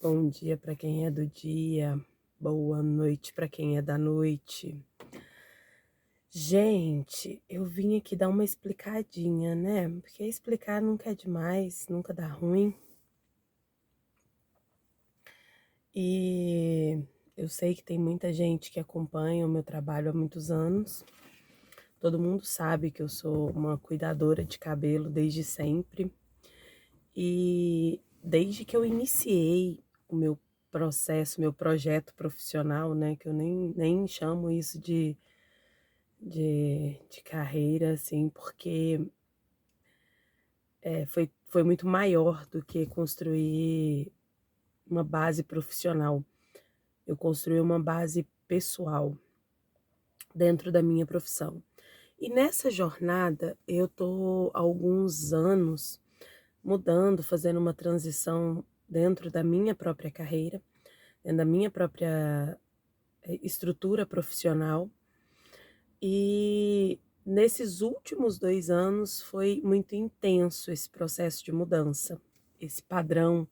Bom dia para quem é do dia, boa noite para quem é da noite. Gente, eu vim aqui dar uma explicadinha, né? Porque explicar nunca é demais, nunca dá ruim. E eu sei que tem muita gente que acompanha o meu trabalho há muitos anos. Todo mundo sabe que eu sou uma cuidadora de cabelo desde sempre. E desde que eu iniciei o meu processo, meu projeto profissional, né, que eu nem chamo isso de carreira, assim, porque foi muito maior do que construir uma base profissional. Eu construí uma base pessoal dentro da minha profissão. E nessa jornada, eu tô há alguns anos mudando, fazendo uma transição dentro da minha própria carreira, dentro da minha própria estrutura profissional. E nesses últimos 2 anos foi muito intenso esse processo de mudança, esse padrão,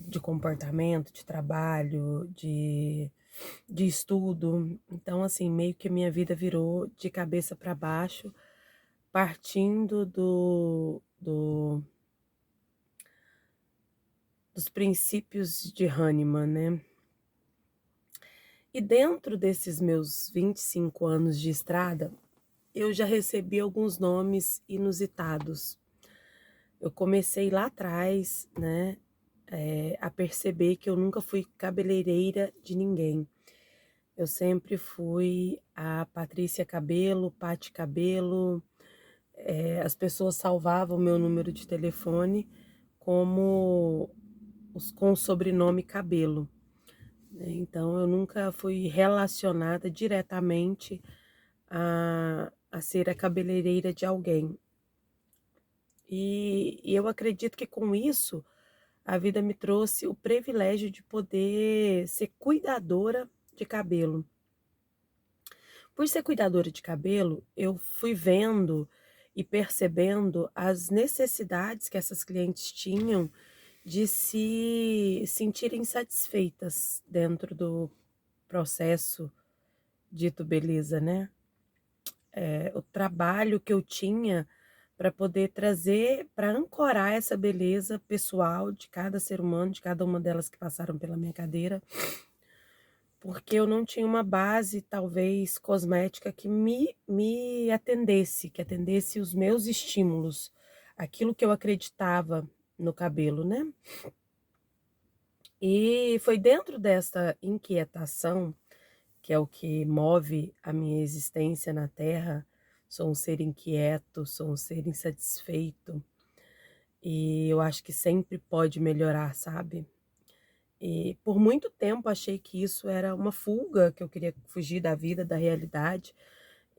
de comportamento, de trabalho, de estudo. Então, assim, meio que a minha vida virou de cabeça para baixo, partindo dos princípios de Hahnemann, né. E dentro desses meus 25 anos de estrada, eu já recebi alguns nomes inusitados. Eu comecei lá atrás, né, a perceber que eu nunca fui cabeleireira de ninguém. Eu sempre fui a Patrícia Cabelo, Pati Cabelo, as pessoas salvavam o meu número de telefone como com o sobrenome Cabelo, né. Então eu nunca fui relacionada diretamente a ser a cabeleireira de alguém. E eu acredito que com isso, a vida me trouxe o privilégio de poder ser cuidadora de cabelo. Por ser cuidadora de cabelo, eu fui vendo e percebendo as necessidades que essas clientes tinham de se sentirem satisfeitas dentro do processo dito beleza, né. O trabalho que eu tinha para poder trazer, para ancorar essa beleza pessoal de cada ser humano, de cada uma delas que passaram pela minha cadeira, porque eu não tinha uma base, talvez, cosmética que me atendesse, que atendesse os meus estímulos, aquilo que eu acreditava no cabelo, né. E foi dentro dessa inquietação, que é o que move a minha existência na Terra, sou um ser inquieto, sou um ser insatisfeito, e eu acho que sempre pode melhorar, sabe. E por muito tempo achei que isso era uma fuga, que eu queria fugir da vida, da realidade,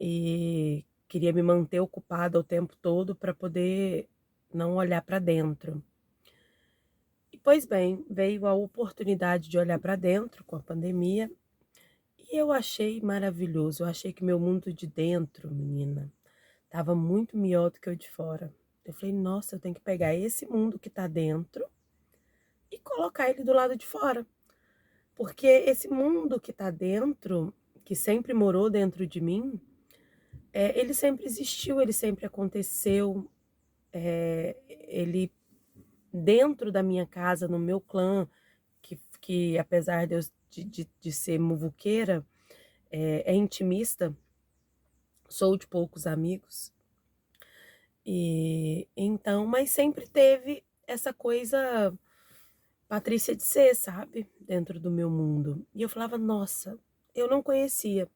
e queria me manter ocupada o tempo todo para poder não olhar para dentro. E pois bem, veio a oportunidade de olhar para dentro com a pandemia, e eu achei maravilhoso, eu achei que meu mundo de dentro, menina, estava muito melhor do que o de fora. Eu falei: "Nossa, eu tenho que pegar esse mundo que está dentro e colocar ele do lado de fora". Porque esse mundo que está dentro, que sempre morou dentro de mim, ele sempre existiu, ele sempre aconteceu, ele dentro da minha casa, no meu clã, que apesar de eu de ser muvuqueira, é intimista, sou de poucos amigos, e então mas sempre teve essa coisa Patrícia de ser, sabe, dentro do meu mundo. E eu falava: "Nossa", eu não conhecia.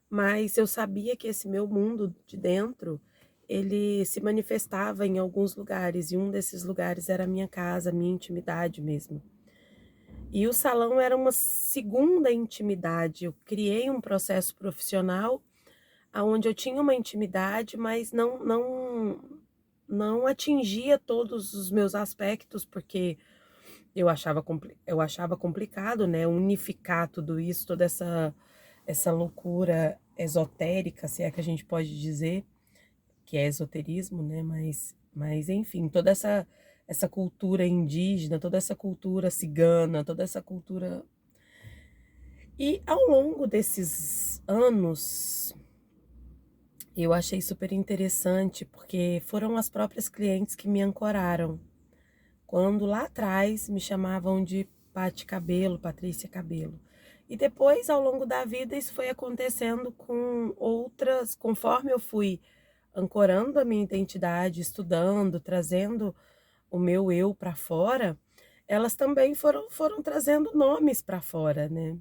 Mas eu sabia que esse meu mundo de dentro, ele se manifestava em alguns lugares, e um desses lugares era a minha casa, a minha intimidade mesmo. E o salão era uma segunda intimidade, eu criei um processo profissional, aonde eu tinha uma intimidade, mas não atingia todos os meus aspectos, porque eu achava complicado, né, unificar tudo isso, toda essa loucura esotérica, se é que a gente pode dizer, que é esoterismo, né, mas enfim, toda essa cultura indígena, toda essa cultura cigana, toda essa cultura. E ao longo desses anos, eu achei super interessante, porque foram as próprias clientes que me ancoraram. Quando lá atrás me chamavam de Pati Cabelo, Patrícia Cabelo. E depois, ao longo da vida, isso foi acontecendo com outras, conforme eu fui ancorando a minha identidade, estudando, trazendo o meu eu para fora, elas também foram trazendo nomes para fora, né?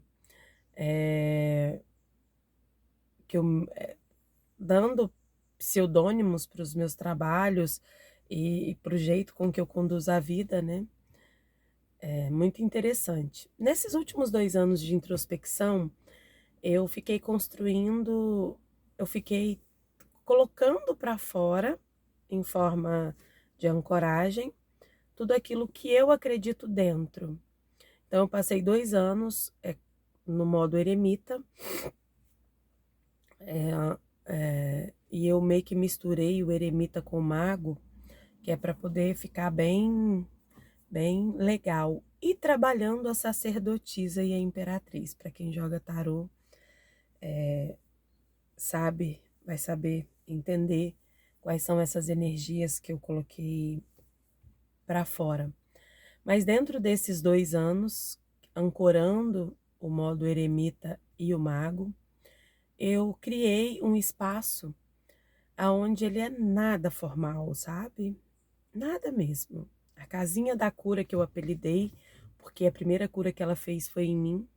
Que eu, dando pseudônimos para os meus trabalhos e para o jeito com que eu conduzo a vida, né? É muito interessante. Nesses últimos 2 anos de introspecção, eu fiquei construindo, eu fiquei colocando para fora, em forma de ancoragem, tudo aquilo que eu acredito dentro. Então, eu passei 2 anos no modo eremita, e eu meio que misturei o eremita com o mago, que é para poder ficar bem, bem legal. E trabalhando a sacerdotisa e a imperatriz. Para quem joga tarô, sabe, vai saber entender quais são essas energias que eu coloquei para fora. Mas dentro desses 2 anos, ancorando o modo eremita e o mago, eu criei um espaço aonde ele é nada formal, sabe? Nada mesmo. A casinha da cura que eu apelidei, porque a primeira cura que ela fez foi em mim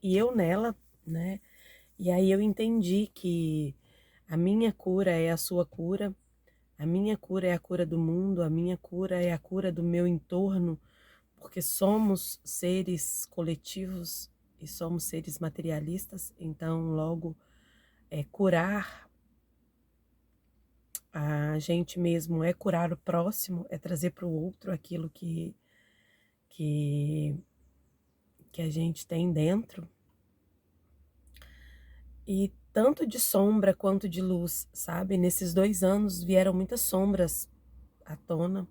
e eu nela, né? E aí eu entendi que a minha cura é a sua cura, a minha cura é a cura do mundo, a minha cura é a cura do meu entorno, porque somos seres coletivos e somos seres materialistas, então logo curar a gente mesmo é curar o próximo, é trazer para o outro aquilo que, que a gente tem dentro. E tanto de sombra quanto de luz, sabe? Nesses 2 anos vieram muitas sombras à tona.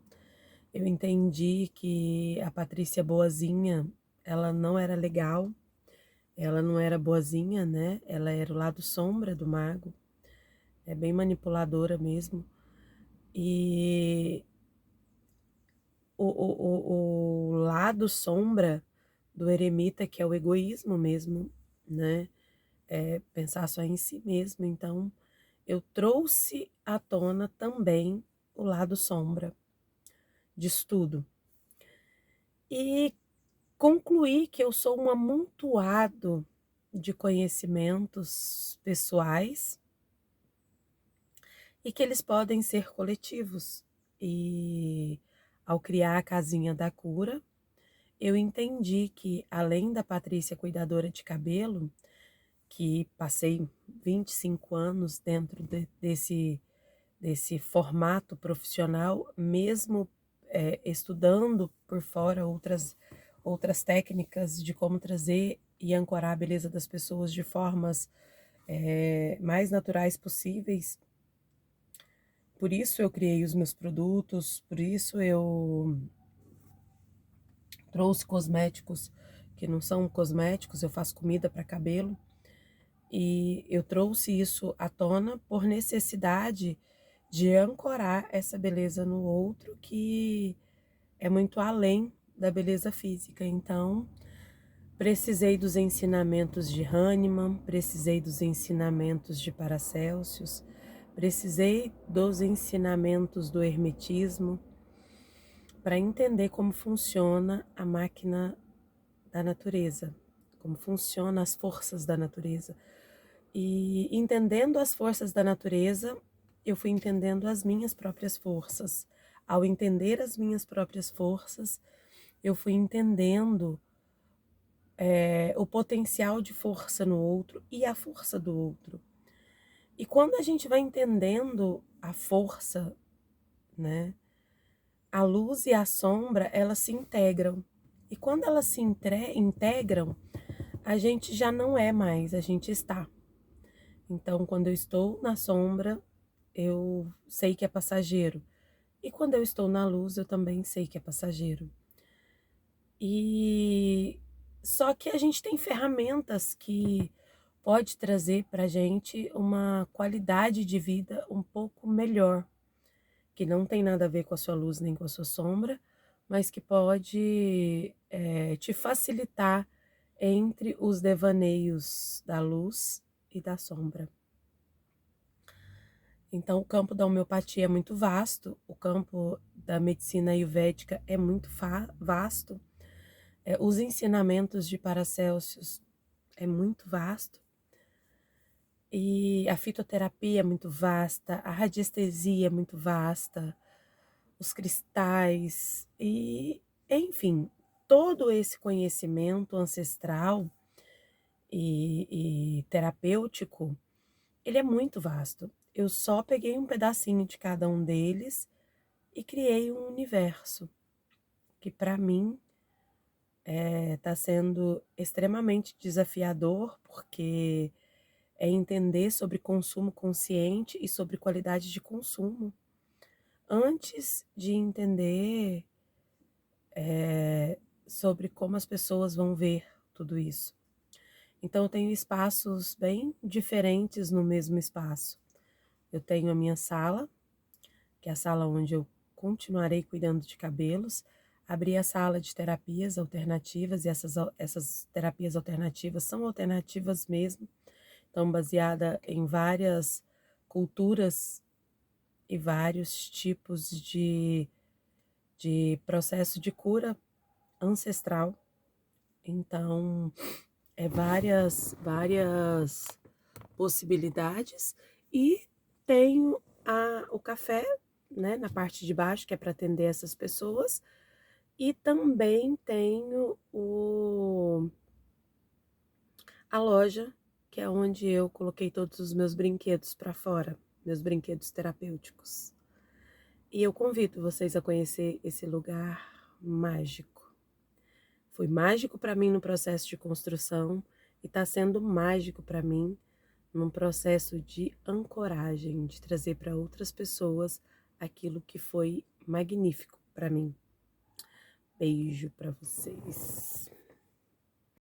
Eu entendi que a Patrícia boazinha, ela não era legal, ela não era boazinha, né? Ela era o lado sombra do mago, é bem manipuladora mesmo. E o lado sombra do eremita, que é o egoísmo mesmo, né? É pensar só em si mesmo. Então, eu trouxe à tona também o lado sombra disso tudo. E concluí que eu sou um amontoado de conhecimentos pessoais e que eles podem ser coletivos. E ao criar a casinha da cura, eu entendi que, além da Patrícia cuidadora de cabelo, que passei 25 anos dentro desse formato profissional, mesmo estudando por fora outras técnicas de como trazer e ancorar a beleza das pessoas de formas mais naturais possíveis. Por isso eu criei os meus produtos, por isso eu trouxe cosméticos que não são cosméticos, eu faço comida para cabelo. E eu trouxe isso à tona por necessidade de ancorar essa beleza no outro, que é muito além da beleza física. Então, precisei dos ensinamentos de Hahnemann, precisei dos ensinamentos de Paracelsus, precisei dos ensinamentos do hermetismo para entender como funciona a máquina da natureza, como funcionam as forças da natureza. E entendendo as forças da natureza, eu fui entendendo as minhas próprias forças. Ao entender as minhas próprias forças, eu fui entendendo o potencial de força no outro e a força do outro. E quando a gente vai entendendo a força, né, a luz e a sombra, elas se integram. E quando elas se integram, a gente já não é mais, a gente está. Então, quando eu estou na sombra, eu sei que é passageiro. E quando eu estou na luz, eu também sei que é passageiro. E só que a gente tem ferramentas que pode trazer para a gente uma qualidade de vida um pouco melhor, que não tem nada a ver com a sua luz nem com a sua sombra, mas que pode te facilitar entre os devaneios da luz e da sombra. Então, o campo da homeopatia é muito vasto, o campo da medicina ayurvédica é muito vasto, os ensinamentos de Paracelsus é muito vasto, e a fitoterapia é muito vasta, a radiestesia é muito vasta, os cristais, e, enfim, todo esse conhecimento ancestral e terapêutico, ele é muito vasto. Eu só peguei um pedacinho de cada um deles e criei um universo que, para mim, está sendo extremamente desafiador, porque é entender sobre consumo consciente e sobre qualidade de consumo, antes de entender sobre como as pessoas vão ver tudo isso. Então, eu tenho espaços bem diferentes no mesmo espaço. Eu tenho a minha sala, que é a sala onde eu continuarei cuidando de cabelos. Abri a sala de terapias alternativas, e essas terapias alternativas são alternativas mesmo, estão baseadas em várias culturas e vários tipos de processo de cura ancestral. Então, várias possibilidades. E tenho o café, né, na parte de baixo, que é para atender essas pessoas. E também tenho a loja, que é onde eu coloquei todos os meus brinquedos para fora, meus brinquedos terapêuticos. E eu convido vocês a conhecer esse lugar mágico. Foi mágico para mim no processo de construção e está sendo mágico para mim num processo de ancoragem, de trazer para outras pessoas aquilo que foi magnífico para mim. Beijo para vocês.